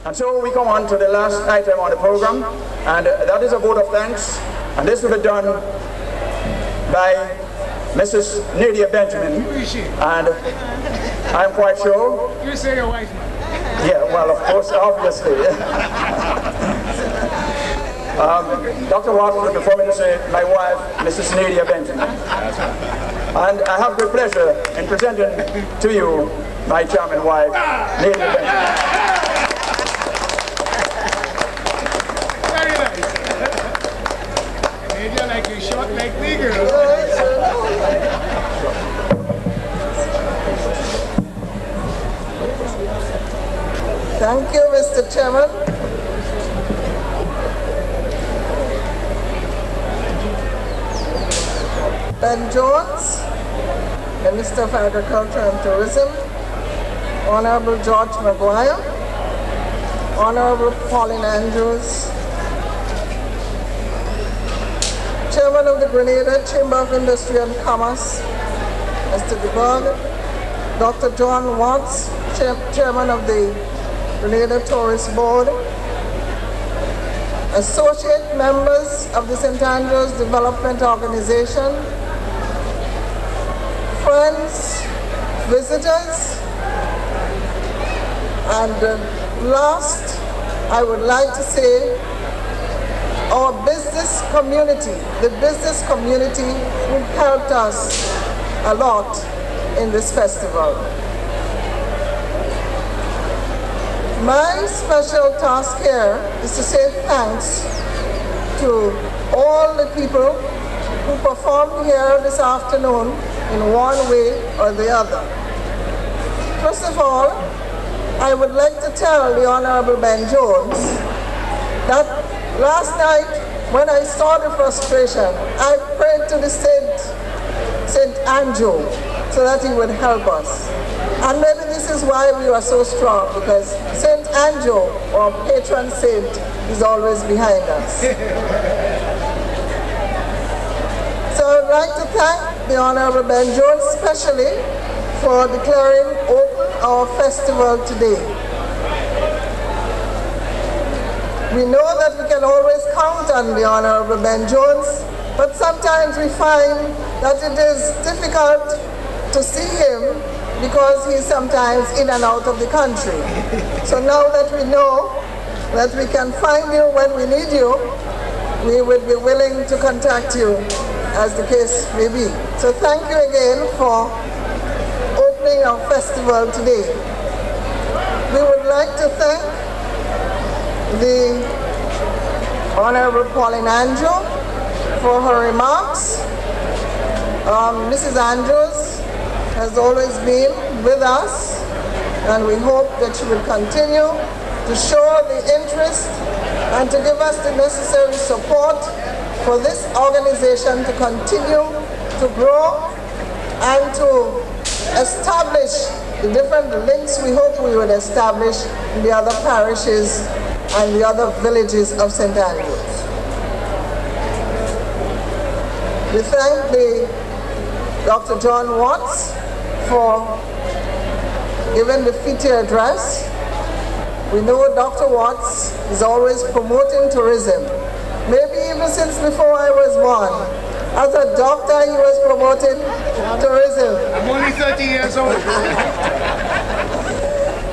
And so we come on to the last item on the program, and that is a vote of thanks. And this will be done by Mrs. NADIA Benjamin. And I'm quite sure. You say your wife, man. Yeah, well, of course, obviously. Dr. Watts would prefer me to say my wife, Mrs. NADIA Benjamin. And I have great pleasure in presenting to you my charming wife, NADIA Benjamin. Very nice. NADIA like you short like me, girl. Thank you, Mr. Chairman. Ben Jones, Minister of Agriculture and Tourism, Honorable George Maguire, Honorable Pauline Andrews, Chairman of the Grenada Chamber of Industry and Commerce, Mr. DeBerg, Dr. John Watts, Chairman of the Grenada Tourist Board, associate members of the St. Andrews Development Organization, friends, visitors, and last, I would like to say our business community, the business community who helped us a lot in this festival. My special task here is to say thanks to all the people who performed here this afternoon in one way or the other. First of all, I would like to tell the Honorable Ben Jones that last night when I saw the frustration, I prayed to the St. Andrew so that he would help us. And maybe this is why we are so strong, because St. Andrew, our patron saint, is always behind us. So I'd like to thank the Honorable Ben Jones especially for declaring open our festival today. We know that we can always count on the Honorable Ben Jones, but sometimes we find that it is difficult to see him because he's sometimes in and out of the country. So now that we know that we can find you when we need you, we would be willing to contact you as the case may be. So thank you again for opening our festival today. We would like to thank the Honorable Pauline Andrew for her remarks. Mrs. Andrews has always been with us, and we hope that she will continue to show the interest and to give us the necessary support for this organization to continue to grow and to establish the different links we hope we would establish in the other parishes and the other villages of St. Andrews. We thank Dr. John Watts for giving the feature address. We know Dr. Watts is always promoting tourism. Maybe even since before I was born. As a doctor, he was promoting tourism. I'm only 30 years old.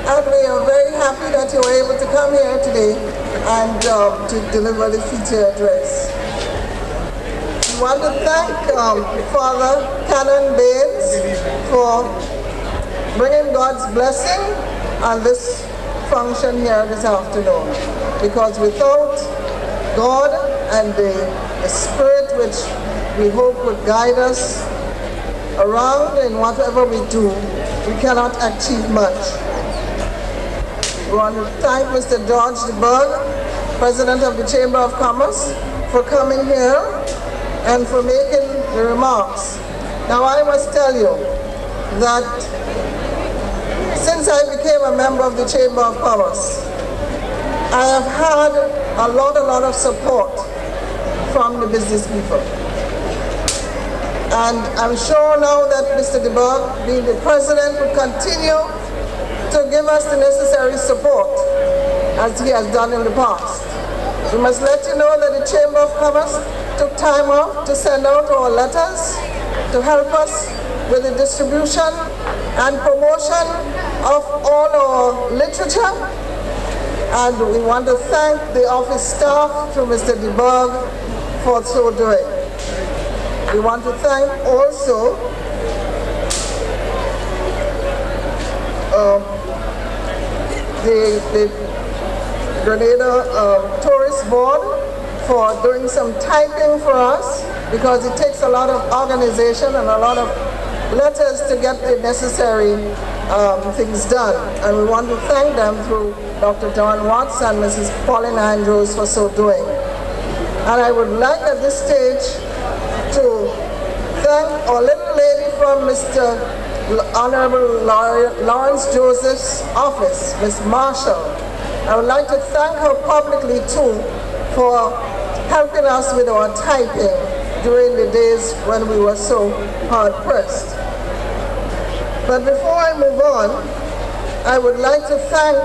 And we are very happy that you were able to come here today and to deliver the feature address. We want to thank Father Canon Baines for bringing God's blessing on this function here this afternoon. Because without God and the Spirit which we hope would guide us around in whatever we do, we cannot achieve much. We want to thank Mr. George DeBerg, President of the Chamber of Commerce, for coming here and for making the remarks. Now I must tell you that since I became a member of the Chamber of Commerce, I have had a lot of support from the business people. And I'm sure now that Mr. DeBerg, being the president, will continue to give us the necessary support as he has done in the past. We must let you know that the Chamber of Commerce took time off to send out our letters to help us with the distribution and promotion of all our literature. And we want to thank the office staff through Mr. DeBerg for so doing. We want to thank also the Grenada Tourist Board for doing some typing for us, because it takes a lot of organization and a lot of letters to get the necessary things done. And we want to thank them through Dr. Don Watts and Mrs. Pauline Andrews for so doing. And I would like at this stage to thank our little lady from Mr. Honorable Lawrence Joseph's office, Ms. Marshall. I would like to thank her publicly too for helping us with our typing during the days when we were so hard pressed. But before I move on, I would like to thank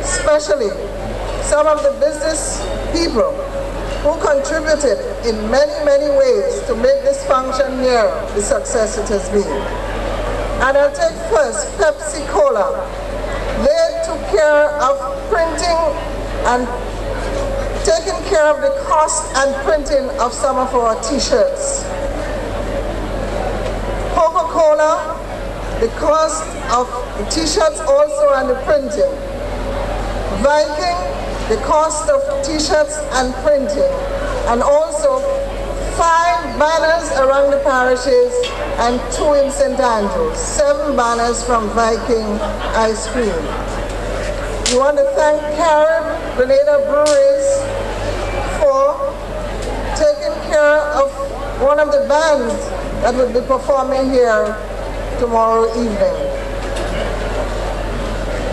especially some of the business people who contributed in many, many ways to make this function here the success it has been. And I'll take first Pepsi Cola. They took care of printing and taking care of the cost and printing of some of our t-shirts. Coca-Cola, the cost of the t-shirts also and the printing. Viking, the cost of t-shirts and printing. And also 5 banners around the parishes and 2 in St. Andrews. 7 banners from Viking Ice Cream. We want to thank Carib Grenada Breweries for taking care of one of the bands that will be performing here tomorrow evening.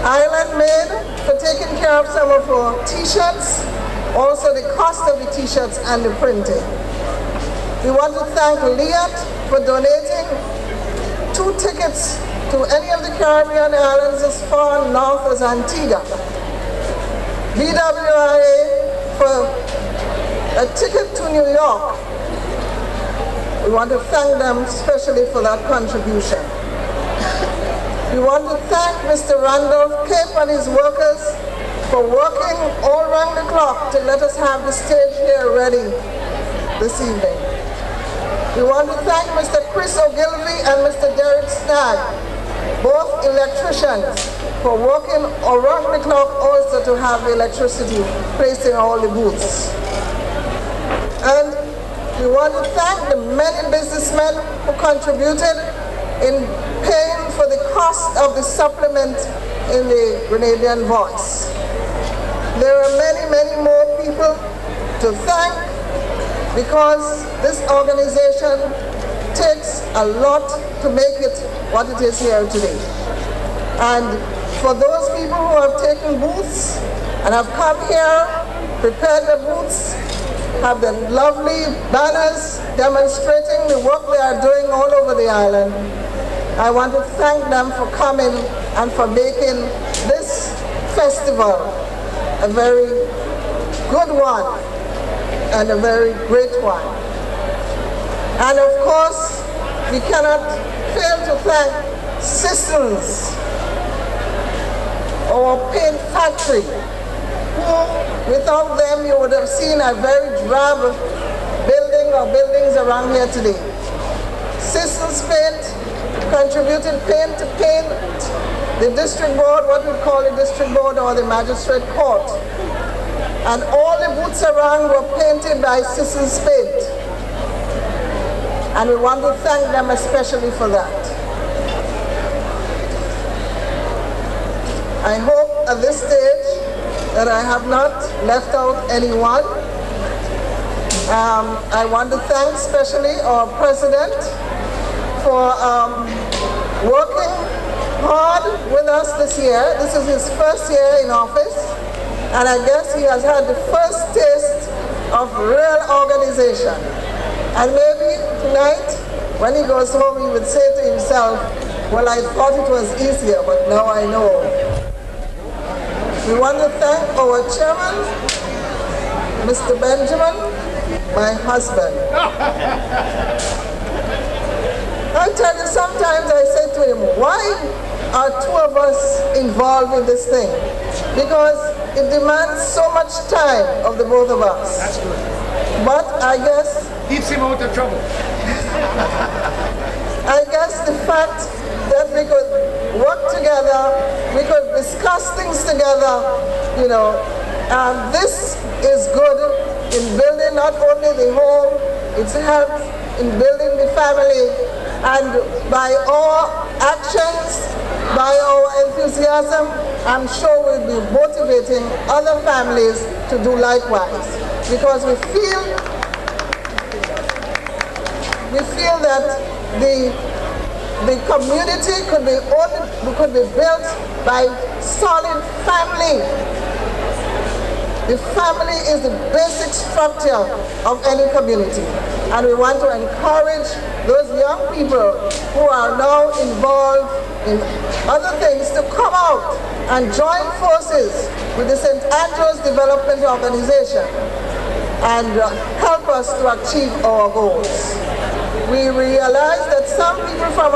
Island Made for taking care of some of our t-shirts, also the cost of the t-shirts and the printing. We want to thank Liat for donating 2 tickets to any of the Caribbean islands as far north as Antigua. BWIA for a ticket to New York. We want to thank them especially for that contribution. We want to thank Mr. Randolph Cape and his workers for working all around the clock to let us have the stage here ready this evening. We want to thank Mr. Chris Ogilvy and Mr. Derek Stagg, both electricians, for working around the clock also to have the electricity placed in all the booths. And we want to thank the many businessmen who contributed in paying for the cost of the supplement in the Grenadian Voice. There are many, many more people to thank, because this organization takes a lot to make it what it is here today. And for those people who have taken booths and have come here, prepared the booths, have the lovely banners demonstrating the work they are doing all over the island, I want to thank them for coming and for making this festival a very good one and a very great one. And of course, we cannot fail to thank Sissons, our paint factory, who without them you would have seen a very drab building or buildings around here today. Sissons Paint contributed paint to paint the district board, what we call the district board or the magistrate court. And all the booths around were painted by Sissons Paint. And we want to thank them especially for that. I hope at this stage that I have not left out anyone. I want to thank especially our president for working hard with us this year. This is his first year in office, and I guess he has had the first taste of real organization. And maybe tonight, when he goes home, he would say to himself, well, I thought it was easier, but now I know. We want to thank our chairman, Mr. Benjamin, my husband. I tell you, sometimes I say to him, why are two of us involved in this thing? Because it demands so much time of the both of us. That's good. But I guess... Keeps him out of trouble. I guess the fact that we could work together, we could discuss things together, you know, and this is good in building not only the home, it's help in building the family, and by our actions, by our enthusiasm, I'm sure we'll be motivating other families to do likewise, because we feel that the community could be built by solid family. The family is the basic structure of any community, and we want to encourage those young people who are now involved in other things to come out and join forces with the St. Andrews Development Organization and help us to achieve our goals. We realize that some people from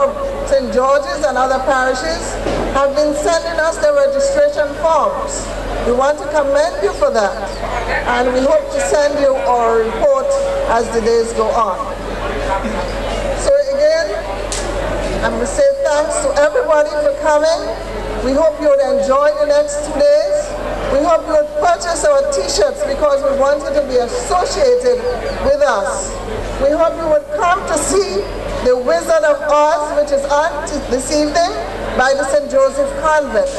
St. George's and other parishes have been sending us their registration forms. We want to commend you for that, and we hope to send you our report as the days go on. So again, I'm going to say thanks to everybody for coming. We hope you would enjoy the next 2 days. We hope you would purchase our t-shirts because we want you to be associated with us. We hope you would come to see The Wizard of Oz, which is on this evening by the St. Joseph Convent.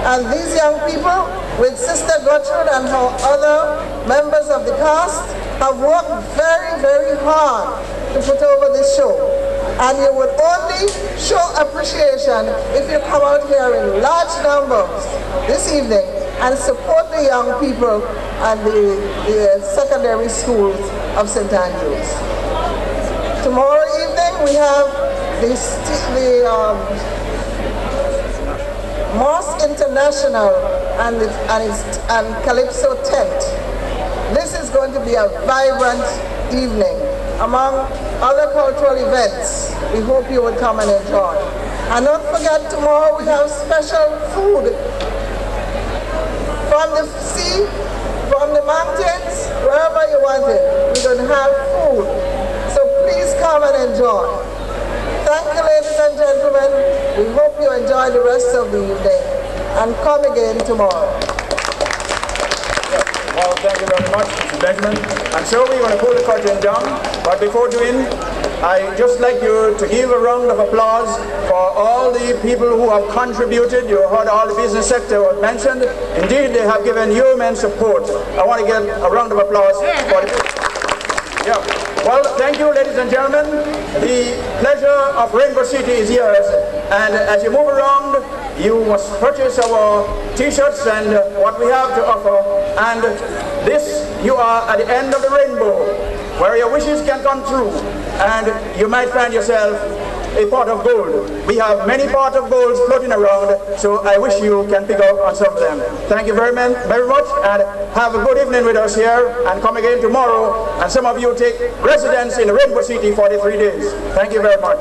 And these young people, with Sister Gertrude and her other members of the cast, have worked very, very hard to put over this show. And you would only show appreciation if you come out here in large numbers this evening and support the young people and the secondary schools of St. Andrews. Tomorrow evening we have the Mosque International and Calypso tent. This is going to be a vibrant evening among other cultural events. We hope you would come and enjoy. And don't forget, tomorrow we have special food from the sea, from the mountains, wherever you want it. We're going to have food. So please come and enjoy. Thank you, ladies and gentlemen. We hope you enjoy the rest of the evening and come again tomorrow. Well, thank you very much, Mr. Benjamin. I'm sure we're going to pull the curtain down, but before doing, I'd just like you to give a round of applause for all the people who have contributed. You heard all the business sector was mentioned. Indeed, they have given you immense support. I want to get a round of applause for the... Yeah. Well, thank you, ladies and gentlemen. The pleasure of Rainbow City is yours. And as you move around, you must purchase our t-shirts and what we have to offer. And this, you are at the end of the rainbow, where your wishes can come true. And you might find yourself a pot of gold. We have many pots of gold floating around, so I wish you can pick up on some of them. Thank you very much, and have a good evening with us here, and come again tomorrow, and some of you take residence in Rainbow City for the 3 days. Thank you very much.